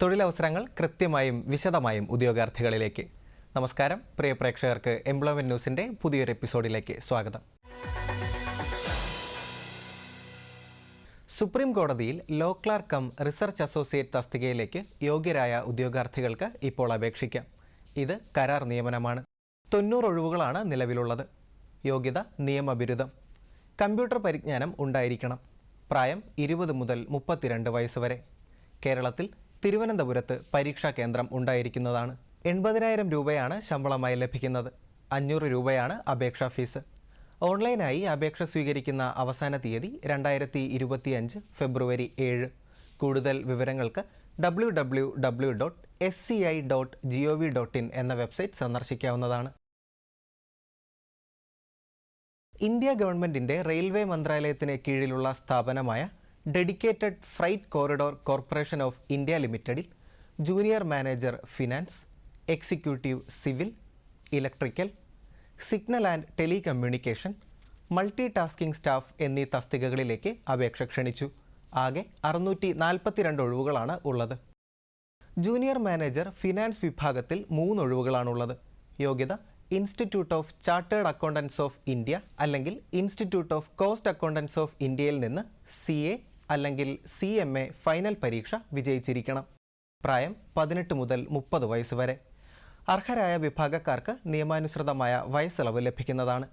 തൊഴിലവസരങ്ങൾ കൃത്യമായും വിശദമായും ഉദ്യോഗാർത്ഥികളിലേക്ക്. നമസ്കാരം, പ്രിയ പ്രേക്ഷകർക്ക് എംപ്ലോയ്മെന്റ് ന്യൂസിന്റെ പുതിയൊരു എപ്പിസോഡിലേക്ക് സ്വാഗതം. സുപ്രീം കോടതിയിൽ law clerk cum research associate തസ്തികയിലേക്ക് യോഗ്യരായ ഉദ്യോഗാർത്ഥികൾക്ക് ഇപ്പോൾ അപേക്ഷിക്കാം. ഇത് കരാർ നിയമനമാണ്. 90 ഒഴിവുകളാണ് നിലവിലുള്ളത്. യോഗ്യത നിയമബിരുദം. കമ്പ്യൂട്ടർ പരിജ്ഞാനം ഉണ്ടായിരിക്കണം. പ്രായം 20 മുതൽ 32 വയസ്സ് വരെ. കേരളത്തിൽ തിരുവനന്തപുരത്ത് പരീക്ഷാ കേന്ദ്രം ഉണ്ടായിരിക്കുന്നതാണ്. 80,000 രൂപയാണ് ശമ്പളമായി ലഭിക്കുന്നത്. 500 രൂപയാണ് അപേക്ഷാ ഫീസ്. ഓൺലൈനായി അപേക്ഷ സ്വീകരിക്കുന്ന അവസാന തീയതി 2025 ഫെബ്രുവരി 7. കൂടുതൽ വിവരങ്ങൾക്ക് www.sci.gov.in എന്ന വെബ്സൈറ്റ് സന്ദർശിക്കാവുന്നതാണ്. ഇന്ത്യ ഗവൺമെൻറ്റിൻ്റെ റെയിൽവേ മന്ത്രാലയത്തിന് കീഴിലുള്ള സ്ഥാപനമായ dedicated freight corridor corporation of India ലിമിറ്റഡിൽ junior manager finance, executive civil, electrical, signal and telecommunication, multi tasking staff എന്നീ തസ്തികകളിലേക്ക് അപേക്ഷ ക്ഷണിച്ചു. ആകെ 642 ഒഴിവുകളാണ് ഉള്ളത്. ജൂനിയർ മാനേജർ ഫിനാൻസ് വിഭാഗത്തിൽ 3 ഒഴിവുകളാണുള്ളത്. യോഗ്യത institute of chartered accountants of India അല്ലെങ്കിൽ institute of cost accountants of ഇന്ത്യയിൽ നിന്ന് CA അല്ലെങ്കിൽ CMA ഫൈനൽ പരീക്ഷ വിജയിച്ചിരിക്കണം. പ്രായം 18 മുതൽ 30 വയസ്സ് വരെ. അർഹരായ വിഭാഗക്കാർക്ക് നിയമാനുസൃതമായ വയസ്സിളവ് ലഭിക്കുന്നതാണ്.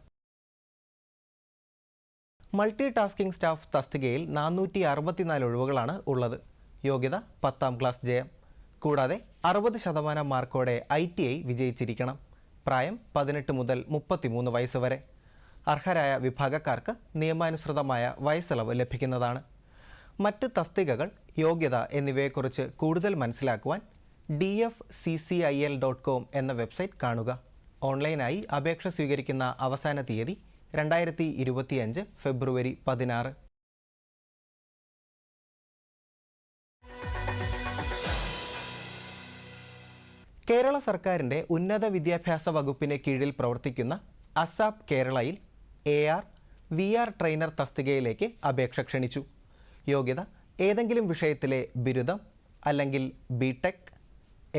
മൾട്ടി ടാസ്കിംഗ് സ്റ്റാഫ് തസ്തികയിൽ 464 ഒഴിവുകളാണ് ഉള്ളത്. യോഗ്യത 10ാം ക്ലാസ് ജയം. കൂടാതെ 60% മാർക്കോടെ ITI വിജയിച്ചിരിക്കണം. പ്രായം 18 മുതൽ 33 വയസ്സ് വരെ. അർഹരായ വിഭാഗക്കാർക്ക് നിയമാനുസൃതമായ വയസ്സിളവ് ലഭിക്കുന്നതാണ്. മറ്റ് തസ്തികകൾ, യോഗ്യത എന്നിവയെക്കുറിച്ച് കൂടുതൽ മനസ്സിലാക്കുവാൻ dfccil.com എന്ന വെബ്സൈറ്റ് കാണുക. ഓൺലൈനായി അപേക്ഷ സ്വീകരിക്കുന്ന അവസാന തീയതി 2025 ഫെബ്രുവരി 16. കേരള സർക്കാരിൻ്റെ ഉന്നത വിദ്യാഭ്യാസ വകുപ്പിന് കീഴിൽ പ്രവർത്തിക്കുന്ന അസാപ് കേരളയിൽ AR, VR ട്രെയിനർ തസ്തികയിലേക്ക് അപേക്ഷ ക്ഷണിച്ചു. യോഗ്യത ഏതെങ്കിലും വിഷയത്തിലെ ബിരുദം അല്ലെങ്കിൽ BTech,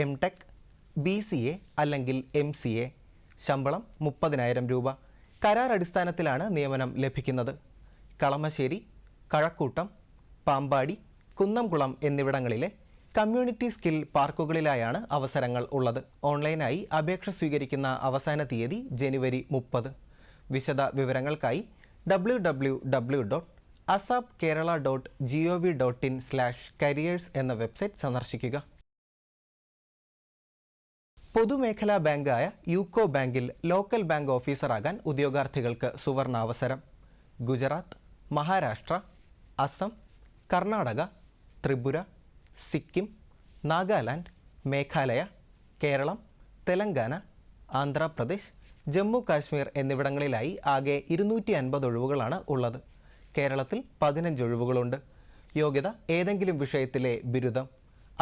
MTech, BCA അല്ലെങ്കിൽ MCA. ശമ്പളം 30,000 രൂപ. കരാർ അടിസ്ഥാനത്തിലാണ് നിയമനം ലഭിക്കുന്നത്. കളമശ്ശേരി, കഴക്കൂട്ടം, പാമ്പാടി, കുന്നംകുളം എന്നിവിടങ്ങളിലെ കമ്മ്യൂണിറ്റി സ്കിൽ പാർക്കുകളിലായാണ് അവസരങ്ങൾ ഉള്ളത്. ഓൺലൈനായി അപേക്ഷ സ്വീകരിക്കുന്ന അവസാന തീയതി ജനുവരി 30. വിശദ വിവരങ്ങൾക്കായി www.asapkerala.gov.in/careers എന്ന വെബ്സൈറ്റ് സന്ദർശിക്കുക. പൊതുമേഖലാ ബാങ്കായ യൂക്കോ ബാങ്കിൽ ലോക്കൽ ബാങ്ക് ഓഫീസറാകാൻ ഉദ്യോഗാർത്ഥികൾക്ക് സുവർണാവസരം. ഗുജറാത്ത്, മഹാരാഷ്ട്ര, അസം, കർണാടക, ത്രിപുര, സിക്കിം, നാഗാലാൻഡ്, മേഘാലയ, കേരളം, തെലങ്കാന, ആന്ധ്രാപ്രദേശ്, ജമ്മു കാശ്മീർ എന്നിവിടങ്ങളിലായി ആകെ 250 ഒഴിവുകളാണ് ഉള്ളത്. കേരളത്തിൽ 15 ഒഴിവുകളുണ്ട്. യോഗ്യത ഏതെങ്കിലും വിഷയത്തിലെ ബിരുദം.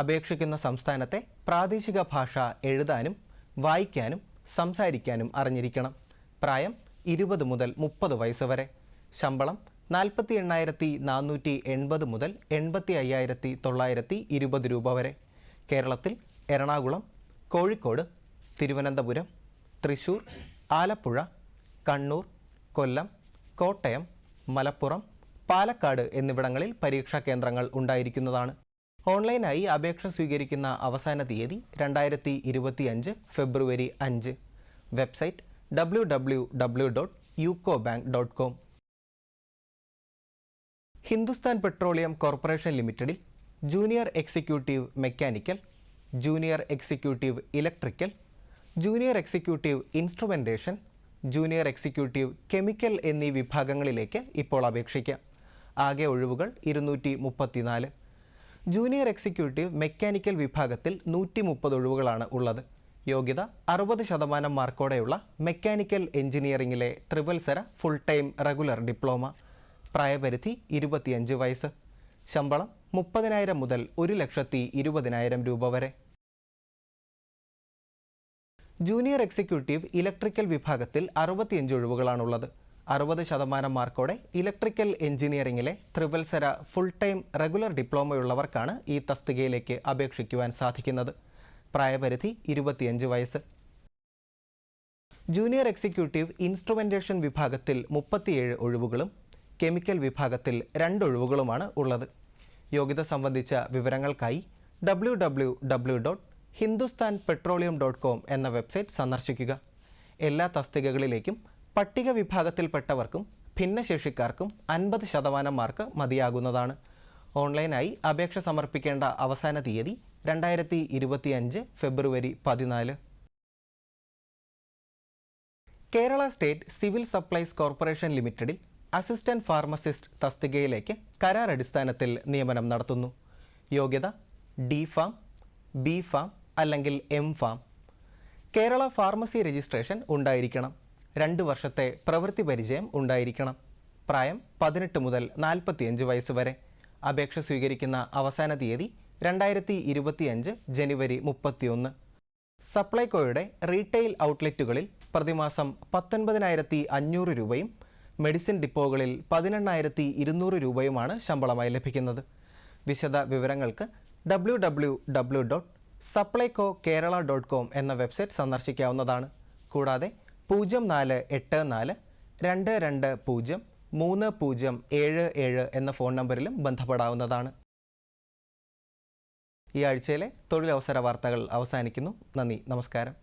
അപേക്ഷിക്കുന്ന സംസ്ഥാനത്തെ പ്രാദേശിക ഭാഷ എഴുതാനും വായിക്കാനും സംസാരിക്കാനും അറിഞ്ഞിരിക്കണം. പ്രായം 20 മുതൽ 30 വയസ്സ് വരെ. ശമ്പളം 48,480 മുതൽ 85,920 രൂപ വരെ. കേരളത്തിൽ എറണാകുളം, കോഴിക്കോട്, തിരുവനന്തപുരം, തൃശൂർ, ആലപ്പുഴ, കണ്ണൂർ, കൊല്ലം, കോട്ടയം, മലപ്പുറം, പാലക്കാട് എന്നിവിടങ്ങളിൽ പരീക്ഷാ കേന്ദ്രങ്ങൾ ഉണ്ടായിരിക്കുന്നതാണ്. ഓൺലൈനായി അപേക്ഷ സ്വീകരിക്കുന്ന അവസാന തീയതി 2025 February 5. Website www.ucobank.com. Hindustan petroleum corporation ലിമിറ്റഡിൽ junior executive mechanical, junior executive electrical, junior executive instrumentation, junior executive chemical എന്നീ വിഭാഗങ്ങളിലേക്ക് ഇപ്പോൾ അപേക്ഷിക്കാം. ആകെ ഒഴിവുകൾ 234. ജൂനിയർ എക്സിക്യൂട്ടീവ് മെക്കാനിക്കൽ വിഭാഗത്തിൽ 130 ഒഴിവുകളാണ് ഉള്ളത്. യോഗ്യത 60% മാർക്കോടെയുള്ള മെക്കാനിക്കൽ എഞ്ചിനീയറിംഗിലെ ത്രിവത്സര ഫുൾ ടൈം റെഗുലർ ഡിപ്ലോമ. പ്രായപരിധി 25 വയസ്സ്. ശമ്പളം 30,000 മുതൽ 1,20,000 രൂപ വരെ. ജൂനിയർ എക്സിക്യൂട്ടീവ് ഇലക്ട്രിക്കൽ വിഭാഗത്തിൽ 65 ഒഴിവുകളാണുള്ളത്. 60% മാർക്കോടെ ഇലക്ട്രിക്കൽ എഞ്ചിനീയറിംഗിലെ ത്രിവത്സര ഫുൾ ടൈം റെഗുലർ ഡിപ്ലോമയുള്ളവർക്കാണ് ഈ തസ്തികയിലേക്ക് അപേക്ഷിക്കുവാൻ സാധിക്കുന്നത്. പ്രായപരിധി 25 വയസ്സ്. ജൂനിയർ എക്സിക്യൂട്ടീവ് ഇൻസ്ട്രുമെന്റേഷൻ വിഭാഗത്തിൽ 37 ഒഴിവുകളും കെമിക്കൽ വിഭാഗത്തിൽ 2 ഒഴിവുകളുമാണ് ഉള്ളത്. യോഗ്യത സംബന്ധിച്ച വിവരങ്ങൾക്കായി www.hindusthanpetroleum.com എന്ന വെബ്സൈറ്റ് സന്ദർശിക്കുക. എല്ലാ തസ്തികകളിലേക്കും പട്ടിക വിഭാഗത്തിൽപ്പെട്ടവർക്കും ഭിന്നശേഷിക്കാർക്കും 50% മാർക്ക് മതിയാകുന്നതാണ്. ഓൺലൈനായി അപേക്ഷ സമർപ്പിക്കേണ്ട അവസാന തീയതി 2025 ഫെബ്രുവരി 14. Kerala state civil supplies corporation ലിമിറ്റഡിൽ അസിസ്റ്റന്റ് ഫാർമസിസ്റ്റ് തസ്തികയിലേക്ക് കരാർ അടിസ്ഥാനത്തിൽ നിയമനം നടത്തുന്നു. യോഗ്യത D.Pharm, B.Pharm അല്ലെങ്കിൽ M.Pharm. കേരള ഫാർമസി രജിസ്ട്രേഷൻ ഉണ്ടായിരിക്കണം. 2 വർഷത്തെ പ്രവൃത്തി പരിചയം ഉണ്ടായിരിക്കണം. പ്രായം 18 മുതൽ 45 വയസ്സ് വരെ. അപേക്ഷ സ്വീകരിക്കുന്ന അവസാന തീയതി 2025 ജനുവരി 31. സപ്ലൈകോയുടെ റീറ്റെയിൽ ഔട്ട്ലെറ്റുകളിൽ പ്രതിമാസം 19,500 രൂപയും മെഡിസിൻ ഡിപ്പോകളിൽ 18,200 രൂപയുമാണ് ശമ്പളമായി ലഭിക്കുന്നത്. വിശദ വിവരങ്ങൾക്ക് www.supplycokerala.com എന്ന വെബ്സൈറ്റ് സന്ദർശിക്കാവുന്നതാണ്. കൂടാതെ 0484 220 3077 എന്ന ഫോൺ നമ്പറിലും ബന്ധപ്പെടാവുന്നതാണ്. ഈ ആഴ്ചയിലെ തൊഴിലവസര വാർത്തകൾ അവസാനിക്കുന്നു. നന്ദി, നമസ്കാരം.